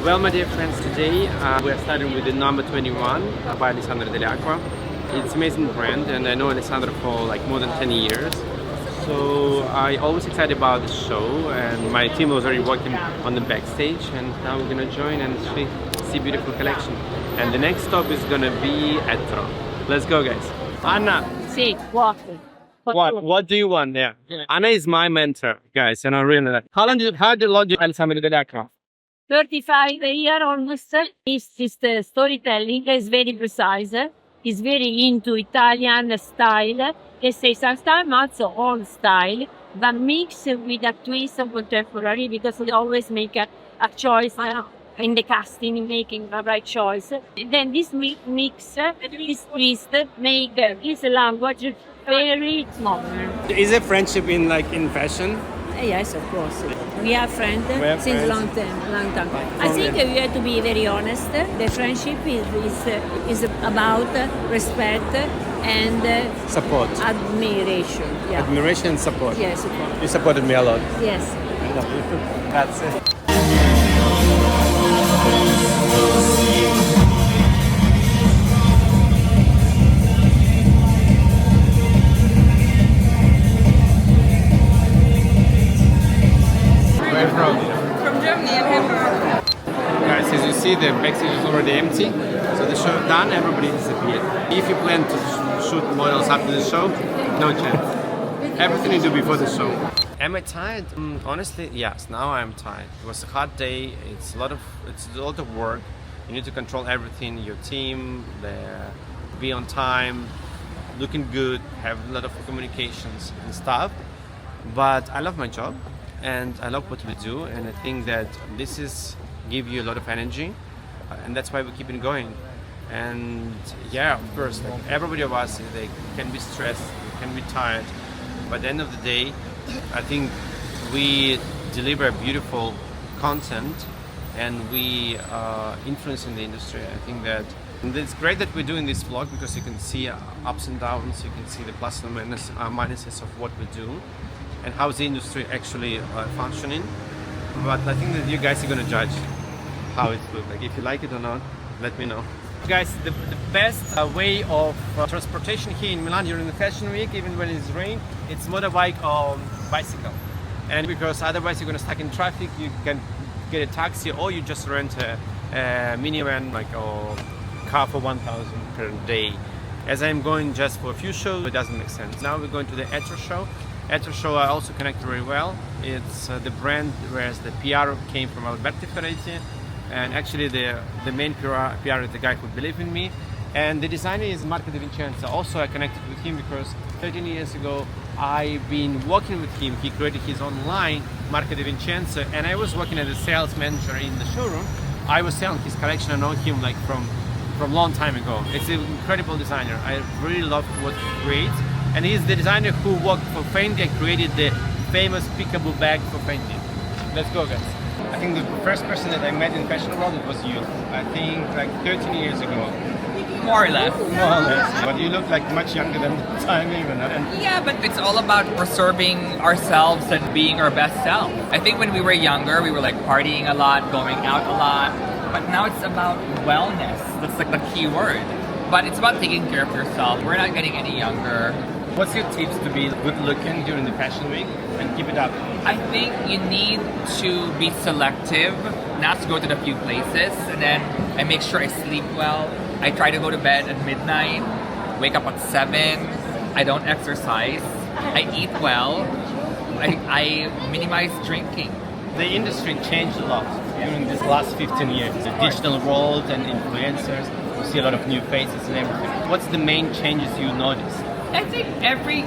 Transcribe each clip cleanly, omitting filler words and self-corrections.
Well, my dear friends, today we're starting with the number 21 by Alessandro Dell'Acqua. It's an amazing brand, and I know Alessandro for like more than 10 years. So I always excited about the show, and my team was already working on the backstage, and now we're gonna join and see beautiful collection. And the next stop is gonna be ETRO. Let's go, guys. Anna. Sì, what? What do you want there? Yeah. Anna is my mentor, guys, and I really like. How long did Alessandro Dell'Acqua? 35 years almost. His storytelling is very precise. He's very into Italian style. He says sometimes also old style, but mixed with a twist of contemporary, because he always make a choice in the casting, making the right choice. Then this mix, this twist, make his language very modern. Is there friendship in fashion? Yes, of course. We are friends since long time. I think we have to be very honest. The friendship is about respect and support, admiration. Yeah. Admiration and support. Yes, support. You supported me a lot. Yes. That's it. Where from? From Germany and Hamburg. Guys, as you see, the backstage is already empty. So the show done, everybody disappeared. If you plan to shoot models after the show, no chance. Everything you do before the show. Am I tired? Honestly, yes. Now I'm tired. It was a hard day. It's a lot of work. You need to control everything. Your team, be on time, looking good, have a lot of communications and stuff. But I love my job. And I love what we do, and I think that this give you a lot of energy, and that's why we keep it going. And yeah, of course, like everybody of us, they can be stressed, they can be tired, but at the end of the day, I think we deliver beautiful content, and we influence in the industry. I think that it's great that we're doing this vlog, because you can see ups and downs, you can see the plus and minuses of what we do, and how is the industry actually functioning. But I think that you guys are going to judge how it looks. Like, if you like it or not, let me know. Guys, the best way of transportation here in Milan during the fashion week, even when it's rain, it's motorbike or bicycle. And because otherwise you're going to stuck in traffic, you can get a taxi, or you just rent a minivan, like a car for 1,000 per day. As I'm going just for a few shows, it doesn't make sense. Now we're going to the ETRO show. ETRO show I also connected very well. It's the brand, whereas the PR came from Alberto Ferretti, and actually the main PR is the guy who believed in me, and the designer is Marco De Vincenzo. Also, I connected with him because 13 years ago I've been working with him. He created his own line, Marco De Vincenzo, and I was working as a sales manager in the showroom. I was selling his collection. I know him like from a long time ago. It's an incredible designer. I really love what he creates. And he's the designer who worked for Fendi and created the famous peekaboo bag for Fendi. Let's go, guys. I think the first person that I met in fashion world, it was you. I think like 13 years ago. More or less. More or less. But you look like much younger than the time even. Yeah, but it's all about preserving ourselves and being our best self. I think when we were younger, we were like partying a lot, going out a lot. But now it's about wellness. That's like the key word. But it's about taking care of yourself. We're not getting any younger. What's your tips to be good looking during the fashion week and keep it up? I think you need to be selective, not to go to the few places, and then I make sure I sleep well. I try to go to bed at midnight, wake up at 7. I don't exercise. I eat well. I minimize drinking. The industry changed a lot during this last 15 years. The digital world and influencers, you see a lot of new faces and everything. What's the main changes you notice? I think every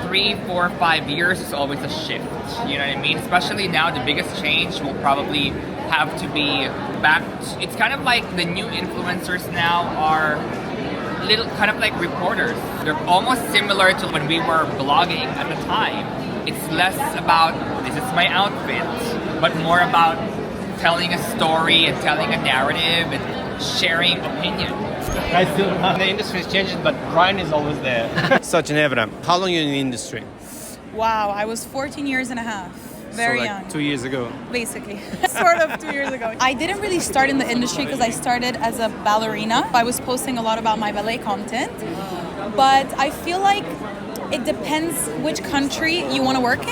3, 4, 5 years is always a shift. You know what I mean? Especially now, the biggest change will probably have to be back. It's kind of like the new influencers now are little kind of like reporters. They're almost similar to when we were blogging at the time. It's less about this is my outfit, but more about telling a story and telling a narrative and sharing opinion. I still the industry is changing, but Brian is always there. So Ginevra, how long are you in the industry? Wow, I was 14 years and a half. Very so like young. 2 years ago. Basically. Sort of 2 years ago. I didn't really start in the industry because I started as a ballerina. I was posting a lot about my ballet content. But I feel like it depends which country you want to work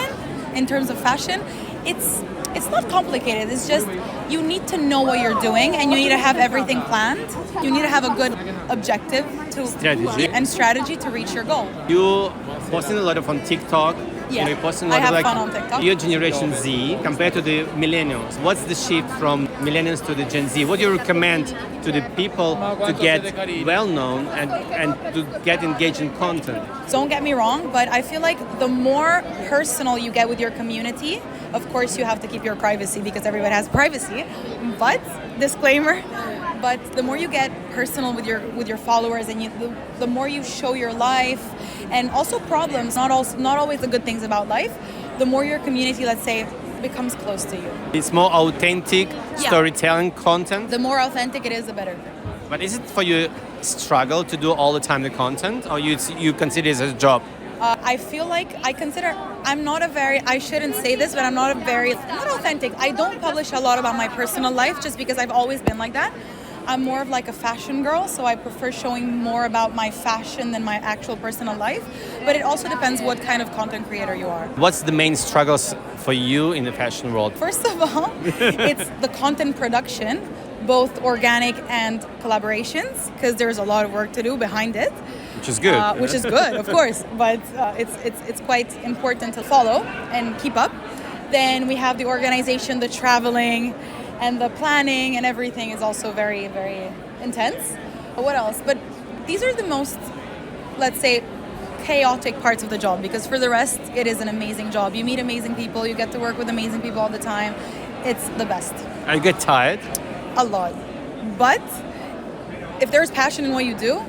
in terms of fashion. It's not complicated. It's just you need to know what you're doing and you need to have everything planned. You need to have a good objective and strategy to reach your goal. You posting a lot of on TikTok. Yeah, You're posting a I lot have of, like, fun on TikTok. Your generation Z compared to the millennials. What's the shift from millennials to the Gen Z? What do you recommend to the people to get well known and to get engaged in content? Don't get me wrong, but I feel like the more personal you get with your community, of course you have to keep your privacy because everybody has privacy, but disclaimer, but the more you get personal with your followers and the more you show your life and also problems, not always the good things about life, the more your community, let's say, becomes close to you. It's more authentic storytelling content. The more authentic it is, the better. But is it for you struggle to do all the time the content, or you consider it as a job? I feel like I shouldn't say this, but not authentic. I don't publish a lot about my personal life just because I've always been like that. I'm more of like a fashion girl, so I prefer showing more about my fashion than my actual personal life. But it also depends what kind of content creator you are. What's the main struggles for you in the fashion world? First of all, it's the content production, both organic and collaborations, because there's a lot of work to do behind it. Which is good. Which is good, of course, but it's quite important to follow and keep up. Then we have the organization, the traveling, and the planning and everything is also very, very intense. But what else? But these are the most, let's say, chaotic parts of the job, because for the rest, it is an amazing job. You meet amazing people, you get to work with amazing people all the time. It's the best. I get tired. A lot. But if there's passion in what you do,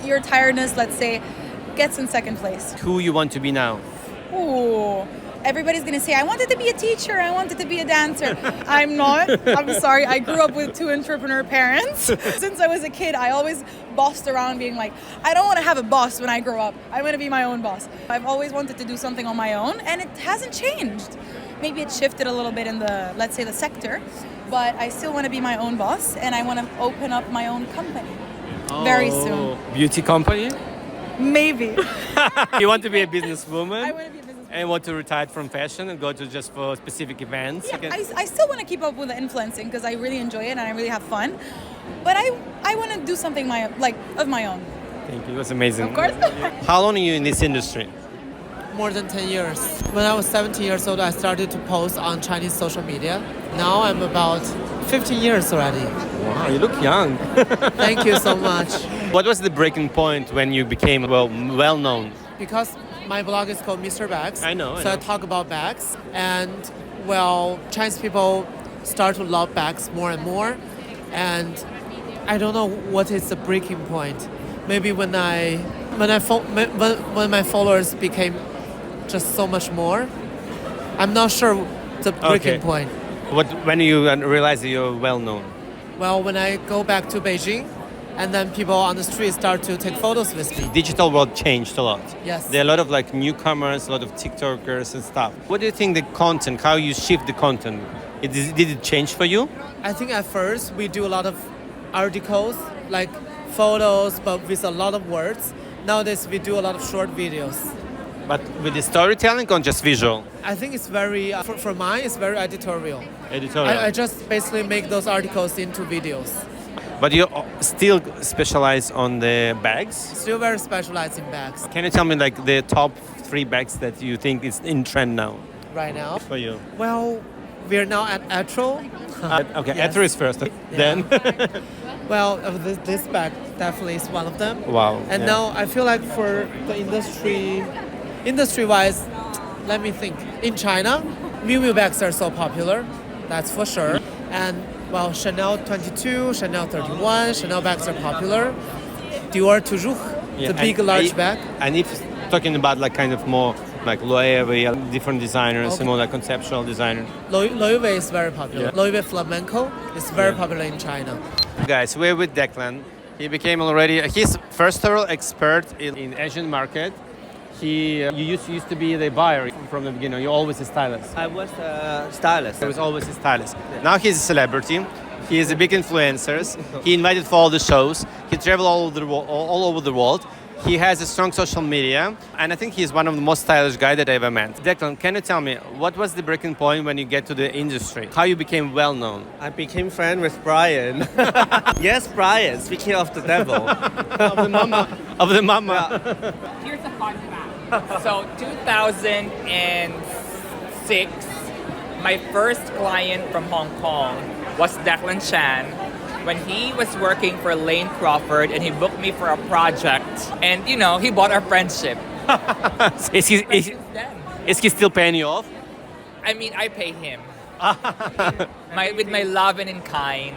your tiredness, let's say, gets in second place. Who you want to be now? Ooh. Everybody's going to say, I wanted to be a teacher, I wanted to be a dancer. I'm not. I'm sorry. I grew up with 2 entrepreneur parents. Since I was a kid, I always bossed around being like, I don't want to have a boss when I grow up. I want to be my own boss. I've always wanted to do something on my own, and it hasn't changed. Maybe it shifted a little bit in the, let's say, the sector, but I still want to be my own boss, and I want to open up my own company very soon. Beauty company? Maybe. You want to be a businesswoman? I want to be a businesswoman. And want to retire from fashion and go to just for specific events? Yeah, I still want to keep up with the influencing because I really enjoy it and I really have fun. But I want to do something of my own. Thank you. It was amazing. Of course. How long are you in this industry? More than 10 years. When I was 17 years old, I started to post on Chinese social media. Now I'm about 15 years already. Wow, you look young. Thank you so much. What was the breaking point when you became well known? Because my blog is called Mr. Bags. I know. I talk about bags. And, Chinese people start to love bags more and more. And I don't know what is the breaking point. Maybe when my followers became just so much more. I'm not sure the breaking point. When you realize that you're well known? Well, when I go back to Beijing, and then people on the street start to take photos with me. Digital world changed a lot. Yes. There are a lot of newcomers, a lot of TikTokers and stuff. What do you think the content, how you shift the content, did it change for you? I think at first we do a lot of articles, like photos, but with a lot of words. Nowadays we do a lot of short videos. But with the storytelling or just visual? I think it's very, for mine, it's very editorial. Editorial. I just basically make those articles into videos. But you still specialize on the bags? Still very specialized in bags. Can you tell me the top 3 bags that you think is in trend now? Right now? For you? Well, we're now at ETRO. Okay, Yes. ETRO is first. Yeah. Then? Well, this bag definitely is one of them. Wow. And yeah. now I feel like for the industry-wise, let me think. In China, Miu Miu bags are so popular, that's for sure. And Chanel 22, Chanel 31, Chanel bags are popular. Dior Toujours, the big, large bag. And if talking about kind of more Loewe, different designers, and more conceptual designers. Loewe is very popular. Yeah. Loewe flamenco is very popular in China. Guys, we're with Declan. He became already, he's first of all expert in Asian market. You used to be the buyer from the beginning. You're always a stylist. I was a stylist. He was always a stylist. Now he's a celebrity. He is a big influencer. He invited for all the shows. He traveled all over the world. He has a strong social media, and I think he's one of the most stylish guys that I ever met. Declan, can you tell me, what was the breaking point when you get to the industry? How you became well known? I became friend with Brian. Yes, Brian, speaking of the devil. Of the mama. Of the mama. Here's a fun fact. So 2006, my first client from Hong Kong was Declan Chan, when he was working for Lane Crawford and he booked me for a project. And, you know, he bought our friendship. Is he still paying you off? I mean, I pay him. With my love and in kind.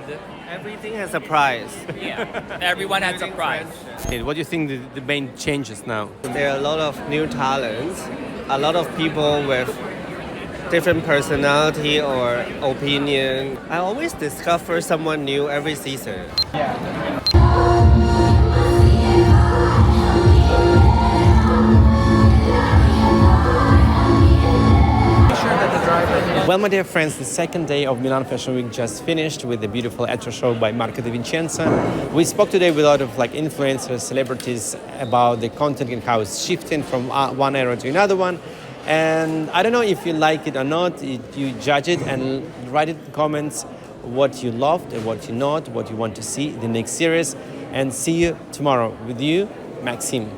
Everything has a price. Yeah, everyone has a price. What do you think the main changes now? There are a lot of new talents, a lot of people with different personality or opinion. I always discover someone new every season. Well, my dear friends, the second day of Milan Fashion Week just finished with the beautiful ETRO show by Marco De Vincenza. We spoke today with a lot of influencers, celebrities about the content and how it's shifting from one era to another one. And I don't know if you like it or not. You judge it and write it in the comments what you loved and what you not, what you want to see in the next series. And see you tomorrow with you, Maxim.